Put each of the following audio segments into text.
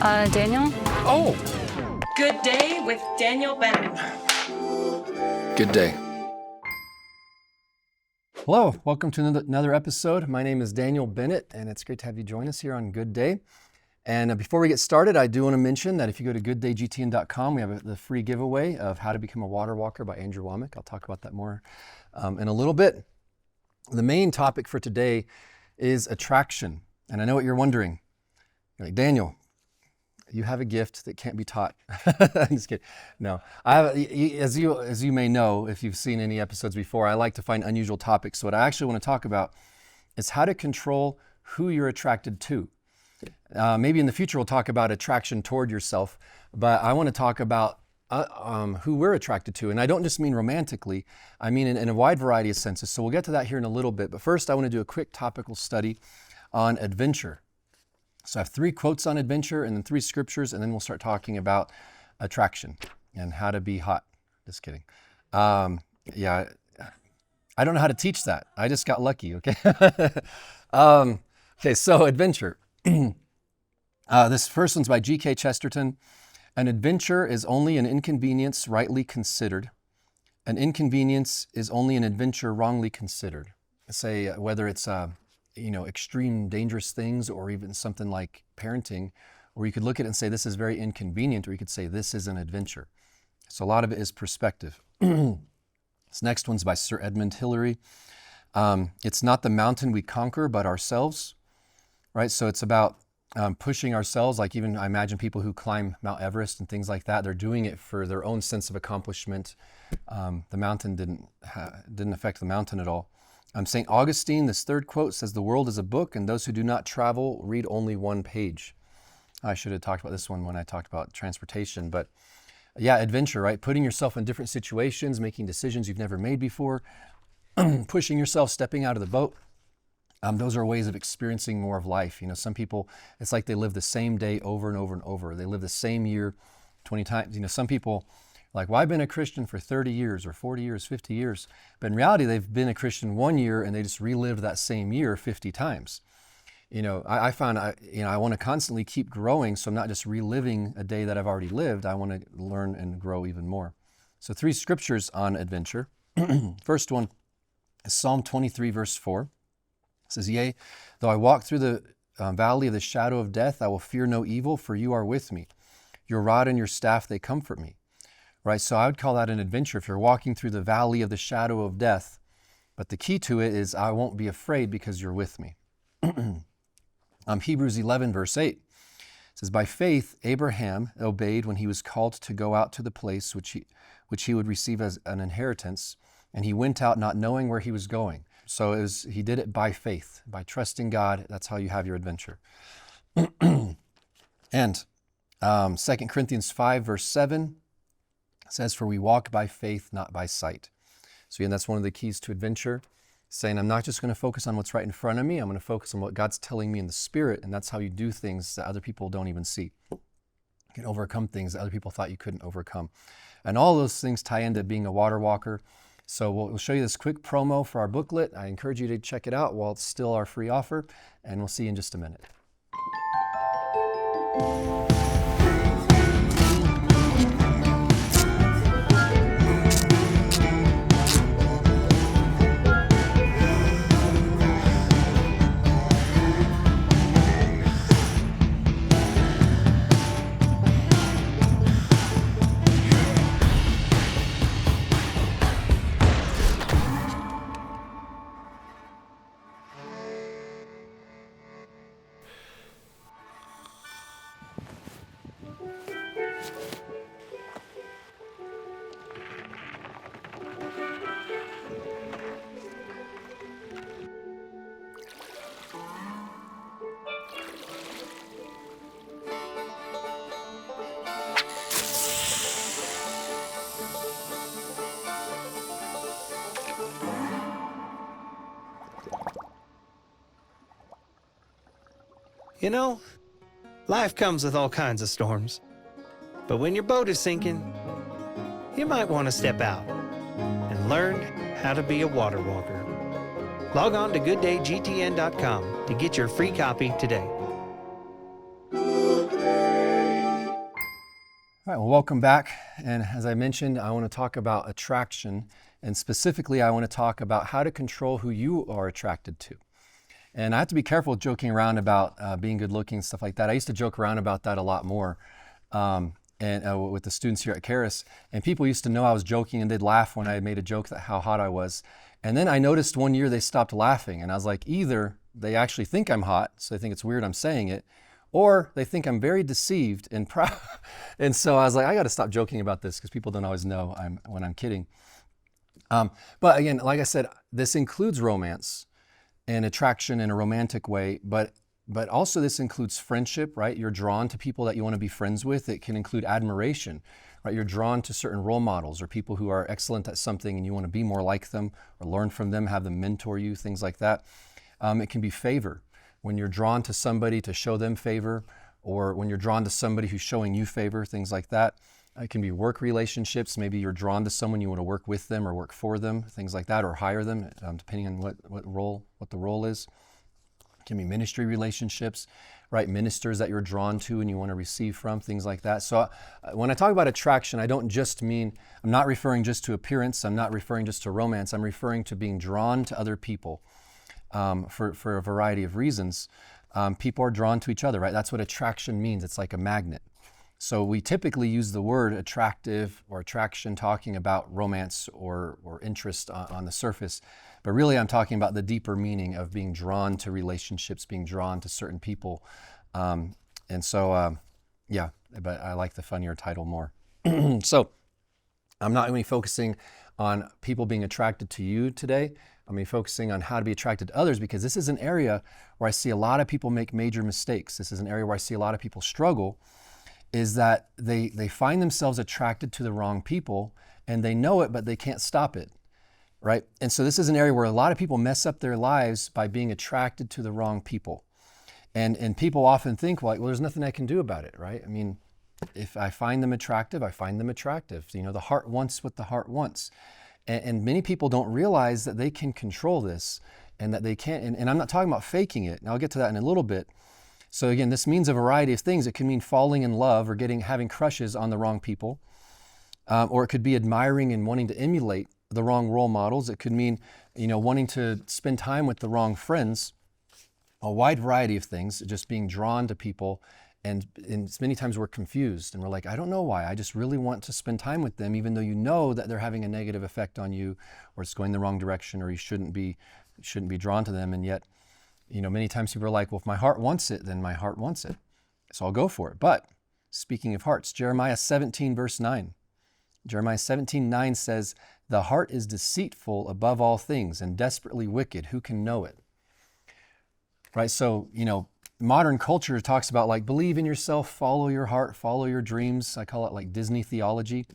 Daniel? Oh! Good Day with Daniel Bennett. Good day. Hello, welcome to another episode. My name is Daniel Bennett, and it's great to have you join us here on Good Day. And before we get started, I do want to mention that if you go to 𝗃𝗍𝗃𝗀𝗀𝗀𝗃, we have the free giveaway of How to Become a Water Walker by 𝗃𝗍𝗃𝗀𝗃. I'll talk about that more in a little bit. The main topic for today is attraction. And I know what you're wondering. You're like, Daniel, you have a gift that can't be taught. I'm just kidding. No, as you may know, if you've seen any episodes before, I like to find unusual topics. So what I actually want to talk about is how to control who you're attracted to. Maybe in the future we'll talk about attraction toward yourself, but I want to talk about who we're attracted to. And I don't just mean romantically, I mean in a wide variety of senses. So we'll get to that here in a little bit. But first I want to do a quick topical study on adventure. So I have 3 quotes on adventure and then 3 scriptures, and then we'll start talking about attraction and how to be hot. Just kidding. Yeah, I don't know how to teach that. I just got lucky, okay? Okay, so adventure. This first one's by G.K. Chesterton. An adventure is only an inconvenience rightly considered. An inconvenience is only an adventure wrongly considered. Say whether it's extreme dangerous things or even something like parenting, or you could look at it and say this is very inconvenient, or you could say this is an adventure. So a lot of it is perspective. This next one's by Sir Edmund Hillary. It's not the mountain we conquer, but ourselves, right? So it's about pushing ourselves. Like even I imagine people who climb Mount Everest and things like that, they're doing it for their own sense of accomplishment. The mountain didn't affect the mountain at all. St. Augustine, this third quote says, the world is a book and those who do not travel read only one page. I should have talked about this one when I talked about transportation, but yeah, adventure, right? Putting yourself in different situations, making decisions you've never made before, pushing yourself, stepping out of the boat. Those are ways of experiencing more of life. Some people, it's like they live the same day over and over and over. They live the same year 20 times. Some people like, well, I've been a Christian for 30 years or 40 years, 50 years. But in reality, they've been a Christian 1 year and they just relived that same year 50 times. I found I want to constantly keep growing. So I'm not just reliving a day that I've already lived. I want to learn and grow even more. So 3 scriptures on adventure. First one is Psalm 23, verse 4. It says, yea, though I walk through the valley of the shadow of death, I will fear no evil, for you are with me. Your rod and your staff, they comfort me. Right, so I would call that an adventure if you're walking through the valley of the shadow of death. But the key to it is I won't be afraid because you're with me. Hebrews 11, verse 8 says, by faith Abraham obeyed when he was called to go out to the place which he would receive as an inheritance, and he went out not knowing where he was going. So he did it by faith, by trusting God. That's how you have your adventure. And 2 Corinthians 5, verse 7 says, for we walk by faith, not by sight. So again, that's one of the keys to adventure, saying I'm not just going to focus on what's right in front of me. I'm going to focus on what God's telling me in the Spirit, and that's how you do things that other people don't even see. You can overcome things that other people thought you couldn't overcome. And all those things tie into being a water walker. So we'll show you this quick promo for our booklet. I encourage you to check it out while it's still our free offer, and we'll see you in just a minute. Life comes with all kinds of storms. But when your boat is sinking, you might want to step out and learn how to be a water walker. Log on to GoodDayGTN.com to get your free copy today. All right, well, welcome back. And as I mentioned, I want to talk about attraction. And specifically, I want to talk about how to control who you are attracted to. And I have to be careful joking around about being good looking and stuff like that. I used to joke around about that a lot more with the students here at 𝗙𝗵𝗄. And people used to know I was joking and they'd laugh when I made a joke that how hot I was. And then I noticed one year they stopped laughing. And I was like, either they actually think I'm hot, so they think it's weird I'm saying it, or they think I'm very deceived and proud. And so I was like, I got to stop joking about this because people don't always know when I'm kidding. But again, like I said, this includes romance and attraction in a romantic way, but also this includes friendship, right? You're drawn to people that you want to be friends with. It can include admiration, right? You're drawn to certain role models or people who are excellent at something and you want to be more like them or learn from them, have them mentor you, things like that. It can be favor. When you're drawn to somebody to show them favor, or when you're drawn to somebody who's showing you favor, things like that. It can be work relationships. Maybe you're drawn to someone, you want to work with them or work for them, things like that, or hire them, depending on what the role is. It can be ministry relationships, right? Ministers that you're drawn to and you want to receive from, things like that. So when I talk about attraction, I don't just mean, I'm not referring just to appearance. I'm not referring just to romance. I'm referring to being drawn to other people. For a variety of reasons. People are drawn to each other, right? That's what attraction means. It's like a magnet. So we typically use the word attractive or attraction talking about romance or interest on the surface. But really I'm talking about the deeper meaning of being drawn to relationships, being drawn to certain people. But I like the funnier title more. So I'm not going to be focusing on people being attracted to you today. I'm going to be focusing on how to be attracted to others, because this is an area where I see a lot of people make major mistakes. This is an area where I see a lot of people struggle, is that they find themselves attracted to the wrong people and they know it, but they can't stop it, right? And so this is an area where a lot of people mess up their lives by being attracted to the wrong people. And people often think, well, there's nothing I can do about it, right? I mean, if I find them attractive, I find them attractive. You know, the heart wants what the heart wants. And many people don't realize that they can control this and that they can't. And I'm not talking about faking it. And I'll get to that in a little bit. So again, this means a variety of things. It can mean falling in love or having crushes on the wrong people. Or it could be admiring and wanting to emulate the wrong role models. It could mean, wanting to spend time with the wrong friends. A wide variety of things, just being drawn to people. And many times we're confused and we're like, I don't know why. I just really want to spend time with them, even though you know that they're having a negative effect on you, or it's going the wrong direction, or you shouldn't be drawn to them. And yet, many times people are like, well, if my heart wants it, then my heart wants it. So I'll go for it. But speaking of hearts, Jeremiah 17, verse 9. Jeremiah 17:9 says, the heart is deceitful above all things and desperately wicked. Who can know it? Right? So, modern culture talks about like, believe in yourself, follow your heart, follow your dreams. I call it like Disney theology.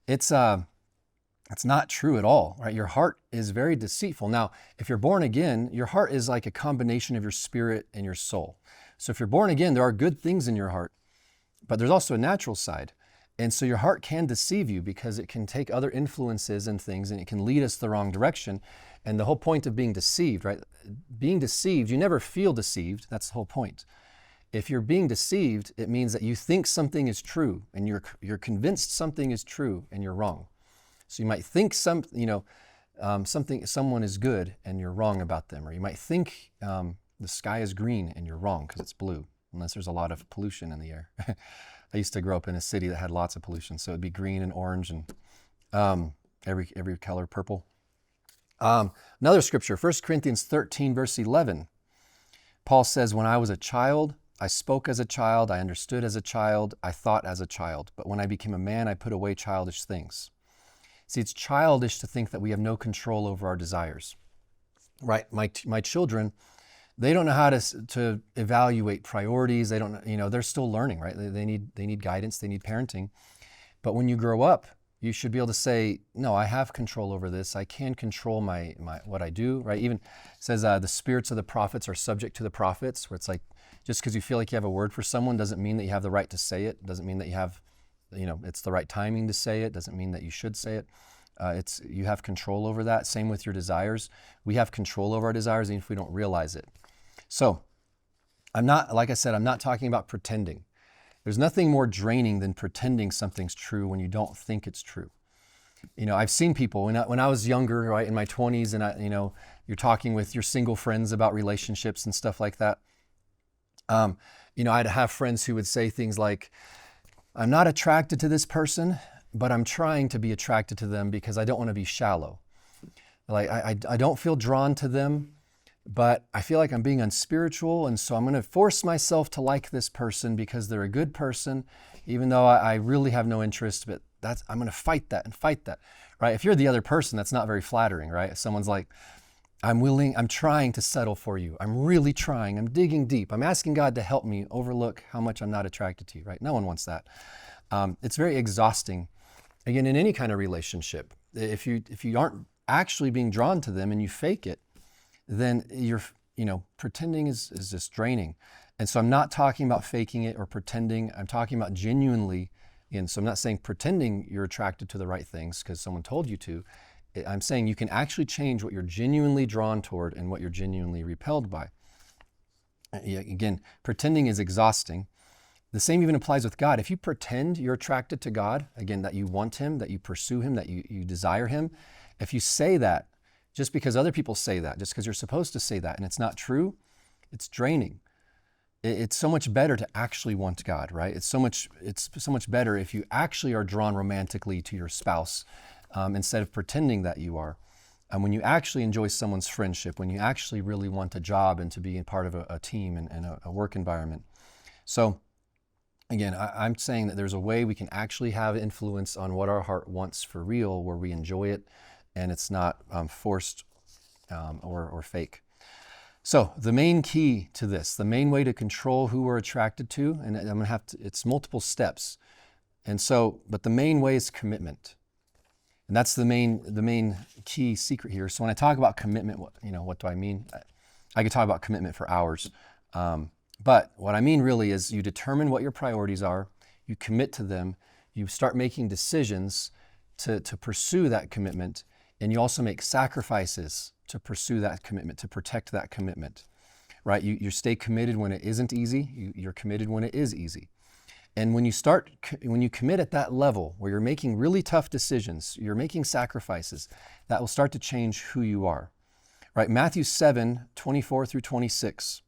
It's not true at all, right? Your heart is very deceitful. Now, if you're born again, your heart is like a combination of your spirit and your soul. So if you're born again, there are good things in your heart, but there's also a natural side. And so your heart can deceive you because it can take other influences and things, and it can lead us the wrong direction. And the whole point of being deceived, right? Being deceived, you never feel deceived. That's the whole point. If you're being deceived, it means that you think something is true and you're convinced something is true and you're wrong. So you might think someone is good and you're wrong about them. Or you might think the sky is green and you're wrong because it's blue, unless there's a lot of pollution in the air. I used to grow up in a city that had lots of pollution. So it'd be green and orange and every color, purple. Another scripture, 1 Corinthians 13, verse 11. Paul says, when I was a child, I spoke as a child, I understood as a child, I thought as a child. But when I became a man, I put away childish things. See, it's childish to think that we have no control over our desires, right? My children, they don't know how to evaluate priorities. They don't, they're still learning, right? They need guidance, they need parenting. But when you grow up, you should be able to say, no, I have control over this. I can control my what I do, right? Even says the spirits of the prophets are subject to the prophets, where it's like, just because you feel like you have a word for someone doesn't mean that you have the right to say it. Doesn't mean that you have, it's the right timing to say it. Doesn't mean that you should say it. You have control over that. Same with your desires. We have control over our desires even if we don't realize it. So I'm not, like I said, I'm not talking about pretending. There's nothing more draining than pretending something's true when you don't think it's true. I've seen people when I was younger, right, in my 20s, and you're talking with your single friends about relationships and stuff like that. I'd have friends who would say things like, I'm not attracted to this person, but I'm trying to be attracted to them because I don't want to be shallow. Like, I don't feel drawn to them, but I feel like I'm being unspiritual, and so I'm going to force myself to like this person because they're a good person, even though I really have no interest, but I'm going to fight that, right? If you're the other person, that's not very flattering, right? If someone's like, I'm trying to settle for you. I'm really trying. I'm digging deep. I'm asking God to help me overlook how much I'm not attracted to you, right? No one wants that. It's very exhausting. Again, in any kind of relationship, if you aren't actually being drawn to them and you fake it, then pretending is just draining. And so I'm not talking about faking it or pretending. I'm talking about genuinely. And so I'm not saying pretending you're attracted to the right things because someone told you to. I'm saying you can actually change what you're genuinely drawn toward and what you're genuinely repelled by. Again, pretending is exhausting. The same even applies with God. If you pretend you're attracted to God, again, that you want Him, that you pursue Him, that you desire Him, if you say that just because other people say that, just because you're supposed to say that and it's not true, it's draining. It's so much better to actually want God, right? It's so much better if you actually are drawn romantically to your spouse instead of pretending that you are. When you actually enjoy someone's friendship, when you actually really want a job and to be a part of a team and a work environment. So again, I'm saying that there's a way we can actually have influence on what our heart wants for real, where we enjoy it and it's not forced or fake. So the main key to this, the main way to control who we're attracted to, and I'm gonna it's multiple steps. And so, but the main way is commitment. And that's the main key secret here. So when I talk about commitment, what do I mean? I could talk about commitment for hours. But what I mean really is you determine what your priorities are, you commit to them, you start making decisions to pursue that commitment, and you also make sacrifices to pursue that commitment, to protect that commitment, right? You stay committed when it isn't easy, you're committed when it is easy. And when you commit at that level where you're making really tough decisions, you're making sacrifices, that will start to change who you are, right? Matthew 7:24-26.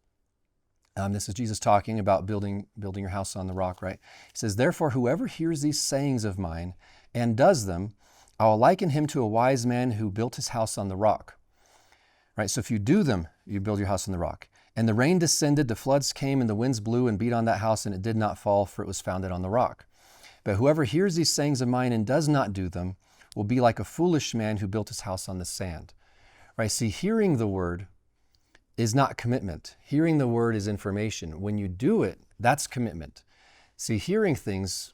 This is Jesus talking about building your house on the rock, right? He says, therefore, whoever hears these sayings of mine and does them, I will liken him to a wise man who built his house on the rock, right? So if you do them, you build your house on the rock. And the rain descended, the floods came, and the winds blew and beat on that house, and it did not fall, for it was founded on the rock. But whoever hears these sayings of mine and does not do them will be like a foolish man who built his house on the sand, right? See, hearing the word is not commitment. Hearing the word is information. When you do it, that's commitment. See, hearing things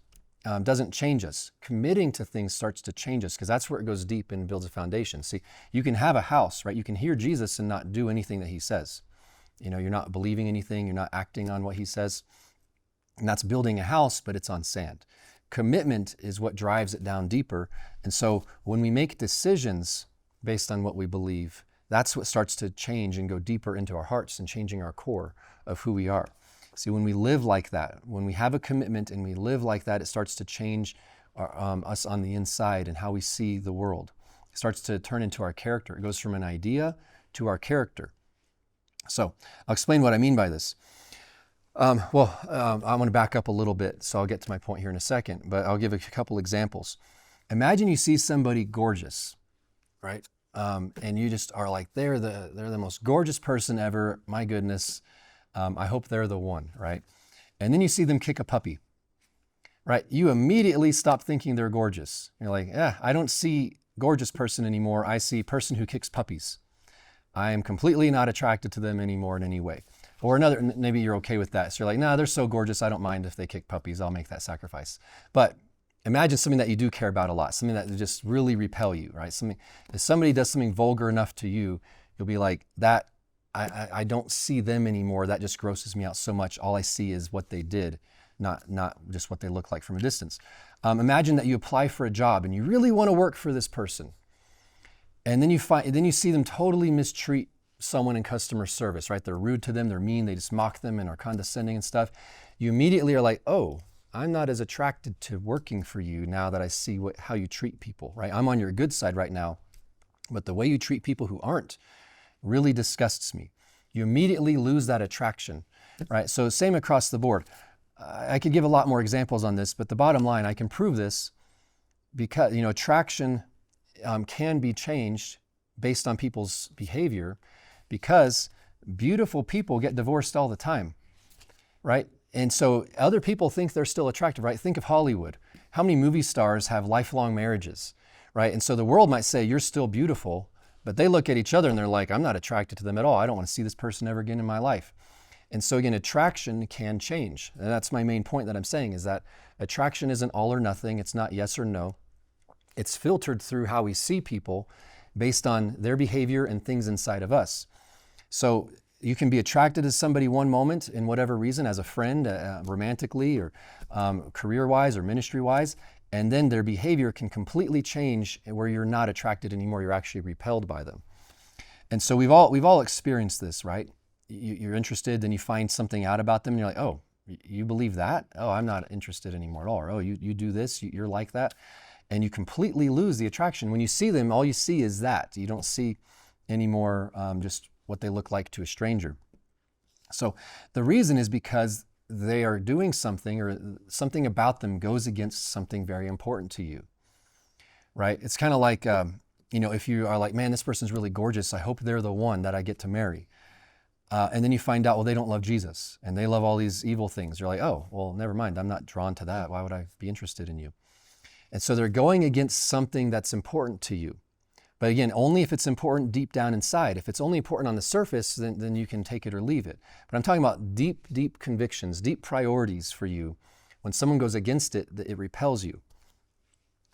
doesn't change us. Committing to things starts to change us because that's where it goes deep and builds a foundation. See, you can have a house, right? You can hear Jesus and not do anything that he says. You're not believing anything, you're not acting on what he says. And that's building a house, but it's on sand. Commitment is what drives it down deeper. And so when we make decisions based on what we believe, that's what starts to change and go deeper into our hearts and changing our core of who we are. See, when we live like that, when we have a commitment and we live like that, it starts to change us on the inside and how we see the world. It starts to turn into our character. It goes from an idea to our character. So I'll explain what I mean by this. I want to back up a little bit, so I'll get to my point here in a second, but I'll give a couple examples. Imagine you see somebody gorgeous, right? And you just are like, they're the most gorgeous person ever. My goodness, I hope they're the one, right? And then you see them kick a puppy, right? You immediately stop thinking they're gorgeous. You're like, I don't see gorgeous person anymore. I see person who kicks puppies. I am completely not attracted to them anymore in any way. Or maybe you're okay with that. So you're like, nah, they're so gorgeous. I don't mind if they kick puppies. I'll make that sacrifice. But imagine something that you do care about a lot, something that just really repel you, right? If somebody does something vulgar enough to you, you'll be like, that, I don't see them anymore. That just grosses me out so much. All I see is what they did, not just what they look like from a distance. Imagine that you apply for a job and you really want to work for this person. And then you see them totally mistreat someone in customer service, right? They're rude to them, they're mean, they just mock them and are condescending and stuff. You immediately are like, oh, I'm not as attracted to working for you now that I see how you treat people, right? I'm on your good side right now, but the way you treat people who aren't really disgusts me. You immediately lose that attraction, right? So same across the board. I could give a lot more examples on this, but the bottom line, I can prove this because, attraction can be changed based on people's behavior, because beautiful people get divorced all the time, right? And so other people think they're still attractive, right? Think of Hollywood. How many movie stars have lifelong marriages, right? And so the world might say, you're still beautiful, but they look at each other and they're like, I'm not attracted to them at all. I don't want to see this person ever again in my life. And so again, attraction can change. And that's my main point that I'm saying, is that attraction isn't all or nothing. It's not yes or no. It's filtered through how we see people based on their behavior and things inside of us. So you can be attracted to somebody one moment in whatever reason, as a friend, romantically or career-wise or ministry-wise, and then their behavior can completely change where you're not attracted anymore. You're actually repelled by them. And so we've all experienced this, right? You're interested, then you find something out about them, and you're like, oh, you believe that? Oh, I'm not interested anymore at all. Or, oh, you do this, you're like that. And you completely lose the attraction. When you see them, all you see is that. You don't see anymore just what they look like to a stranger. So the reason is because they are doing something, or something about them goes against something very important to you, right? It's kind of like, if you are like, man, this person's really gorgeous, I hope they're the one that I get to marry. And then you find out, well, they don't love Jesus and they love all these evil things. You're like, oh, well, never mind. I'm not drawn to that. Why would I be interested in you? And so they're going against something that's important to you. But again, only if it's important deep down inside. If it's only important on the surface, then you can take it or leave it. But I'm talking about deep, deep convictions, deep priorities for you. When someone goes against it, it repels you.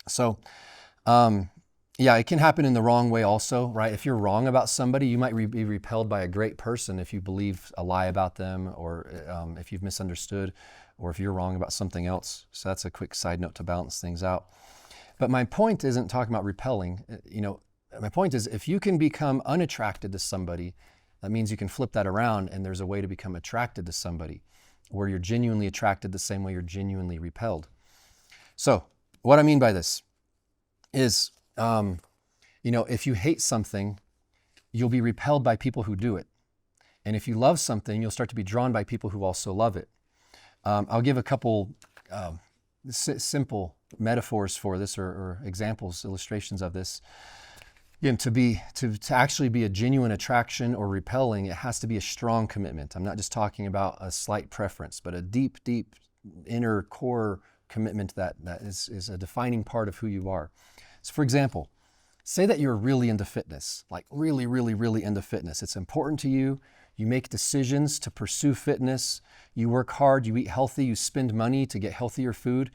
So, it can happen in the wrong way also, right? If you're wrong about somebody, you might be repelled by a great person if you believe a lie about them, or if you've misunderstood, or if you're wrong about something else. So that's a quick side note to balance things out. But my point isn't talking about repelling. My point is, if you can become unattracted to somebody, that means you can flip that around, and there's a way to become attracted to somebody where you're genuinely attracted the same way you're genuinely repelled. So what I mean by this is, if you hate something, you'll be repelled by people who do it. And if you love something, you'll start to be drawn by people who also love it. I'll give a couple simple metaphors for this, or examples, illustrations of this. Again, to actually be a genuine attraction or repelling, it has to be a strong commitment. I'm not just talking about a slight preference, but a deep, deep inner core commitment that is a defining part of who you are. So for example, say that you're really into fitness, like really, really, really into fitness. It's important to you. You make decisions to pursue fitness. You work hard, you eat healthy, you spend money to get healthier food.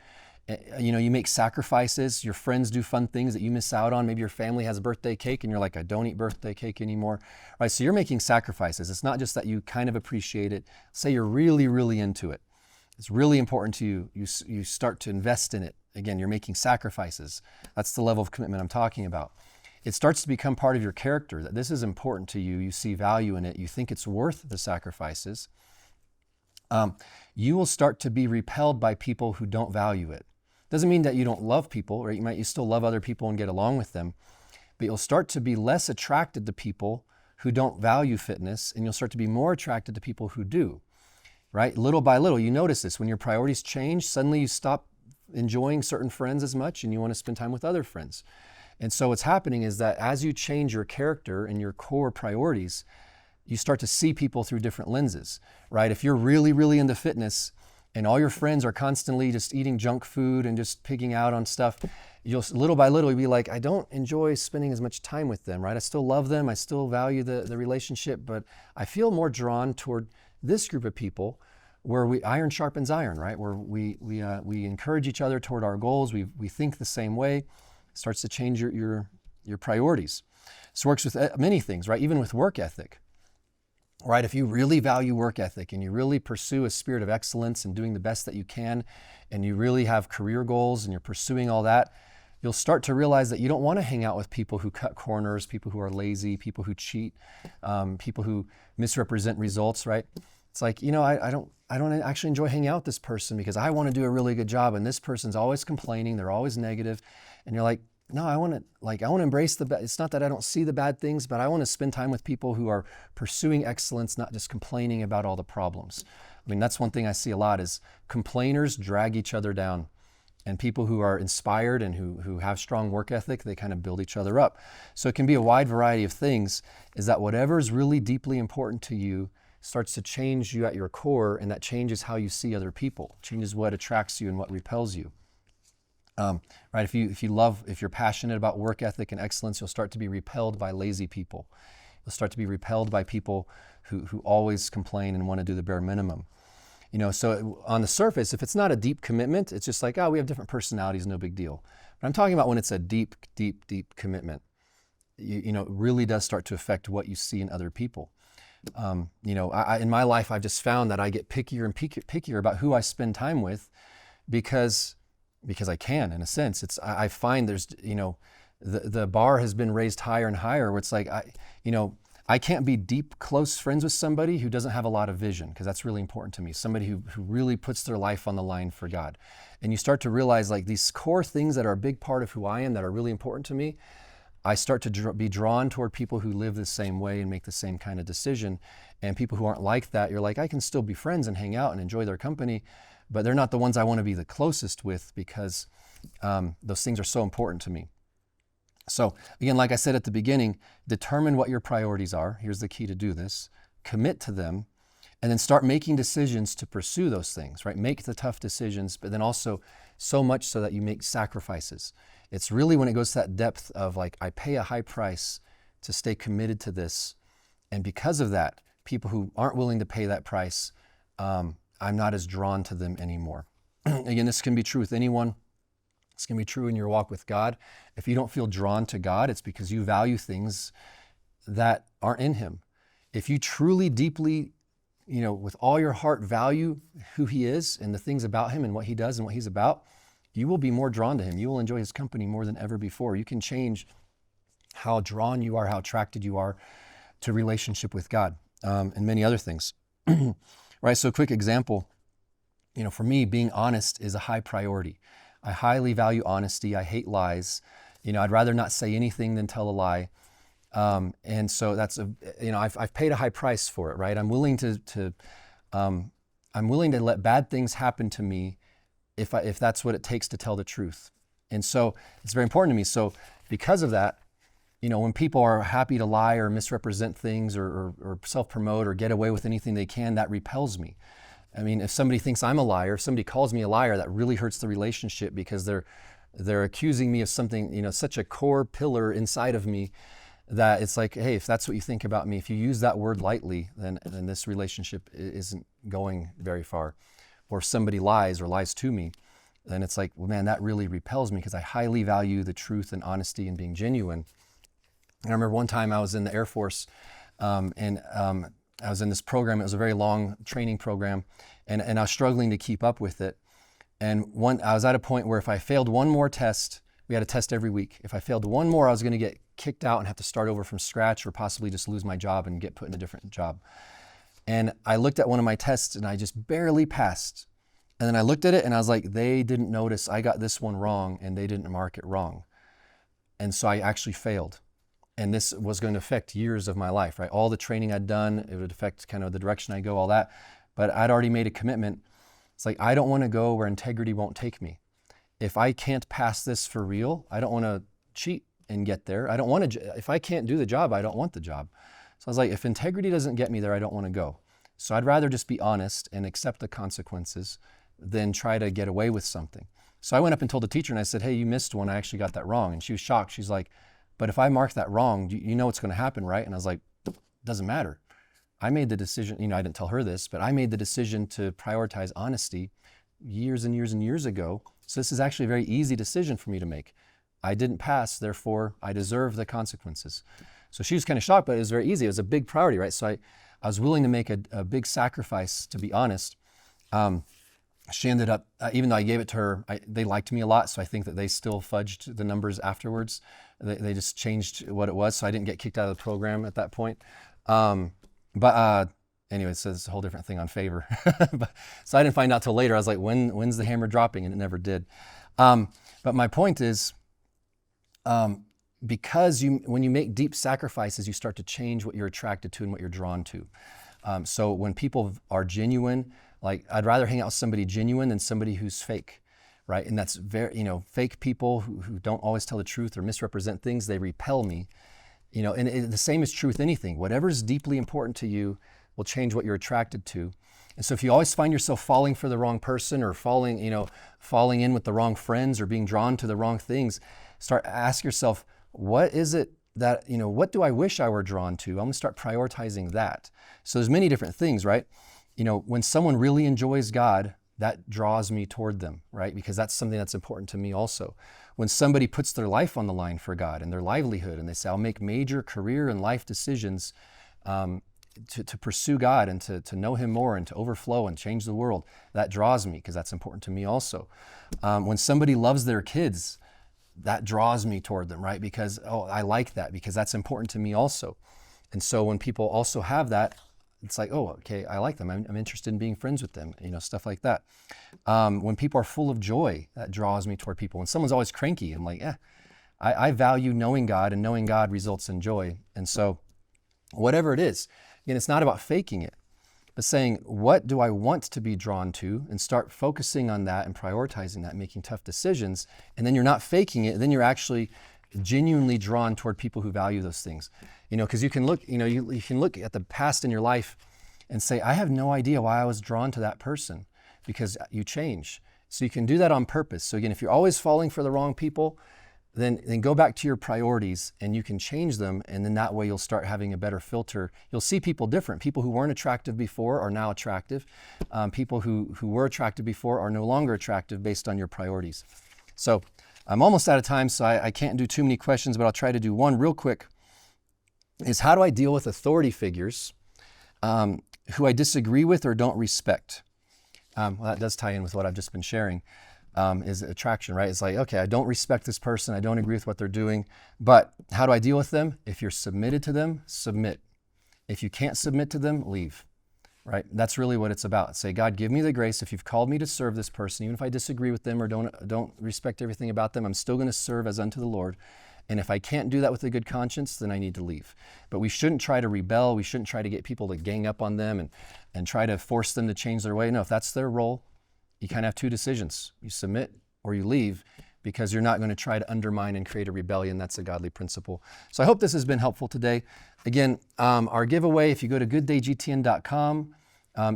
You make sacrifices. Your friends do fun things that you miss out on. Maybe your family has a birthday cake and you're like, I don't eat birthday cake anymore. Right? So you're making sacrifices. It's not just that you kind of appreciate it. Say you're really, really into it. It's really important to you. You start to invest in it. Again, you're making sacrifices. That's the level of commitment I'm talking about. It starts to become part of your character, that this is important to you. You see value in it. You think it's worth the sacrifices. You will start to be repelled by people who don't value it. Doesn't mean that you don't love people, right? You still love other people and get along with them, but you'll start to be less attracted to people who don't value fitness, and you'll start to be more attracted to people who do, right? Little by little, you notice this. When your priorities change, suddenly you stop enjoying certain friends as much and you want to spend time with other friends. And so what's happening is that as you change your character and your core priorities, you start to see people through different lenses, right? If you're really, really into fitness and all your friends are constantly just eating junk food and just pigging out on stuff, you'll little by little be like, I don't enjoy spending as much time with them, right? I still love them. I still value the relationship, but I feel more drawn toward this group of people where iron sharpens iron, right? Where we encourage each other toward our goals. We think the same way. It starts to change your priorities. This works with many things, right? Even with work ethic. Right, if you really value work ethic and you really pursue a spirit of excellence and doing the best that you can, and you really have career goals and you're pursuing all that, you'll start to realize that you don't want to hang out with people who cut corners, people who are lazy, people who cheat, people who misrepresent results, right? It's like, I don't actually enjoy hanging out with this person because I want to do a really good job, and this person's always complaining, they're always negative. And you're like, no, I want to embrace it's not that I don't see the bad things, but I want to spend time with people who are pursuing excellence, not just complaining about all the problems. I mean, that's one thing I see a lot is complainers drag each other down, and people who are inspired and who have strong work ethic, they kind of build each other up. So it can be a wide variety of things, is that whatever is really deeply important to you starts to change you at your core, and that changes how you see other people, changes what attracts you and what repels you. Right? If you're passionate about work ethic and excellence, you'll start to be repelled by lazy people. You'll start to be repelled by people who always complain and want to do the bare minimum. So on the surface, if it's not a deep commitment, it's just like, oh, we have different personalities, no big deal. But I'm talking about when it's a deep, deep, deep commitment. It really does start to affect what you see in other people. In my life, I've just found that I get pickier and pickier about who I spend time with because I can, in a sense. I find there's, the bar has been raised higher and higher, where it's like, I can't be deep, close friends with somebody who doesn't have a lot of vision, because that's really important to me. Somebody who really puts their life on the line for God. And you start to realize, like, these core things that are a big part of who I am, that are really important to me, I start to be drawn toward people who live the same way and make the same kind of decision. And people who aren't like that, you're like, I can still be friends and hang out and enjoy their company, but they're not the ones I want to be the closest with, because those things are so important to me. So again, like I said at the beginning, determine what your priorities are. Here's the key to do this. Commit to them, and then start making decisions to pursue those things, right? Make the tough decisions, but then also so much so that you make sacrifices. It's really when it goes to that depth of, like, I pay a high price to stay committed to this. And because of that, people who aren't willing to pay that price, I'm not as drawn to them anymore. Again, this can be true with anyone. It's going to be true in your walk with God. If you don't feel drawn to God, it's because you value things that aren't in Him. If you truly, deeply, with all your heart value who He is and the things about Him and what He does and what He's about, you will be more drawn to Him. You will enjoy His company more than ever before. You can change how drawn you are, how attracted you are to relationship with God, and many other things. Right, so a quick example, for me, being honest is a high priority. I highly value honesty. I hate lies. I'd rather not say anything than tell a lie. And so that's I've paid a high price for it, right? I'm willing to let bad things happen to me if that's what it takes to tell the truth. And so it's very important to me. So because of that, when people are happy to lie or misrepresent things or self-promote or get away with anything they can, that repels me. I mean, if somebody thinks I'm a liar, if somebody calls me a liar, that really hurts the relationship, because they're accusing me of something, such a core pillar inside of me, that it's like, hey, if that's what you think about me, if you use that word lightly, then this relationship isn't going very far. Or if somebody lies to me, then it's like, well, man, that really repels me, because I highly value the truth and honesty and being genuine. And I remember one time I was in the Air Force, and I was in this program. It was a very long training program, and I was struggling to keep up with it. And I was at a point where if I failed one more test, we had a test every week. If I failed one more, I was going to get kicked out and have to start over from scratch, or possibly just lose my job and get put in a different job. And I looked at one of my tests and I just barely passed. And then I looked at it and I was like, they didn't notice I got this one wrong and they didn't mark it wrong. And so I actually failed. And this was going to affect years of my life, right? All the training I'd done, it would affect kind of the direction I go, all that. But I'd already made a commitment. It's like, I don't want to go where integrity won't take me. If I can't pass this for real, I don't want to cheat and get there. I don't want to, if I can't do the job, I don't want the job. So I was like, if integrity doesn't get me there, I don't want to go. So I'd rather just be honest and accept the consequences than try to get away with something. So I went up and told the teacher and I said, hey, you missed one. I actually got that wrong. And she was shocked. She's like, but if I mark that wrong, you know what's going to happen, right? And I was like, doesn't matter. I made the decision, I didn't tell her this, but I made the decision to prioritize honesty years and years and years ago. So this is actually a very easy decision for me to make. I didn't pass, therefore I deserve the consequences. So she was kind of shocked, but it was very easy. It was a big priority, right? So I was willing to make a big sacrifice, to be honest. She ended up, even though I gave it to her, they liked me a lot, so I think that they still fudged the numbers afterwards. They just changed what it was, so I didn't get kicked out of the program at that point. And anyway, so it's a whole different thing on favor. So I didn't find out till later. I was like, when's the hammer dropping? And it never did. But my point is, because when you make deep sacrifices, you start to change what you're attracted to and what you're drawn to. So when people are genuine, like I'd rather hang out with somebody genuine than somebody who's fake, right? And that's very, fake people who don't always tell the truth or misrepresent things, they repel me. And the same is true with anything. Whatever's deeply important to you will change what you're attracted to. And so if you always find yourself falling for the wrong person or falling in with the wrong friends or being drawn to the wrong things, ask yourself, what is it that, what do I wish I were drawn to? I'm going to start prioritizing that. So there's many different things, right? When someone really enjoys God, that draws me toward them, right? Because that's something that's important to me also. When somebody puts their life on the line for God and their livelihood, and they say, I'll make major career and life decisions to pursue God and to know Him more and to overflow and change the world, that draws me because that's important to me also. When somebody loves their kids, that draws me toward them, right? Because, I like that because that's important to me also. And so when people also have that, it's like, okay, I like them. I'm interested in being friends with them, stuff like that. When people are full of joy, that draws me toward people. When someone's always cranky, I'm like, I value knowing God, and knowing God results in joy. And so whatever it is, again, it's not about faking it, but saying, what do I want to be drawn to? And start focusing on that and prioritizing that, making tough decisions. And then you're not faking it. Then you're actually genuinely drawn toward people who value those things. Because you can look, you can look at the past in your life and say, I have no idea why I was drawn to that person, because you change. So you can do that on purpose. So again, if you're always falling for the wrong people, then go back to your priorities and you can change them. And then that way you'll start having a better filter. You'll see people different. People who weren't attractive before are now attractive. People who were attractive before are no longer attractive based on your priorities. So I'm almost out of time, so I can't do too many questions, but I'll try to do one real quick. Is how do I deal with authority figures who I disagree with or don't respect? Well, that does tie in with what I've just been sharing, is attraction, right? It's like, okay, I don't respect this person. I don't agree with what they're doing, but how do I deal with them? If you're submitted to them, submit. If you can't submit to them, leave, right? That's really what it's about. Say, God, give me the grace. If you've called me to serve this person, even if I disagree with them or don't respect everything about them, I'm still going to serve as unto the Lord. And if I can't do that with a good conscience, then I need to leave. But we shouldn't try to rebel. We shouldn't try to get people to gang up on them and try to force them to change their way. No, if that's their role, you kind of have two decisions. You submit or you leave, because you're not going to try to undermine and create a rebellion. That's a godly principle. So I hope this has been helpful today. Again, our giveaway, if you go to gooddaygtn.com,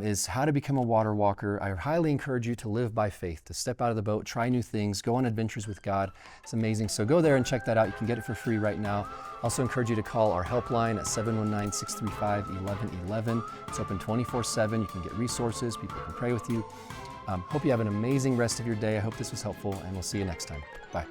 is how to become a water walker. I highly encourage you to live by faith, to step out of the boat, try new things, go on adventures with God. It's amazing. So go there and check that out. You can get it for free right now. Also encourage you to call our helpline at 719-635-1111. It's open 24/7. You can get resources. People can pray with you. Hope you have an amazing rest of your day. I hope this was helpful, and we'll see you next time. Bye.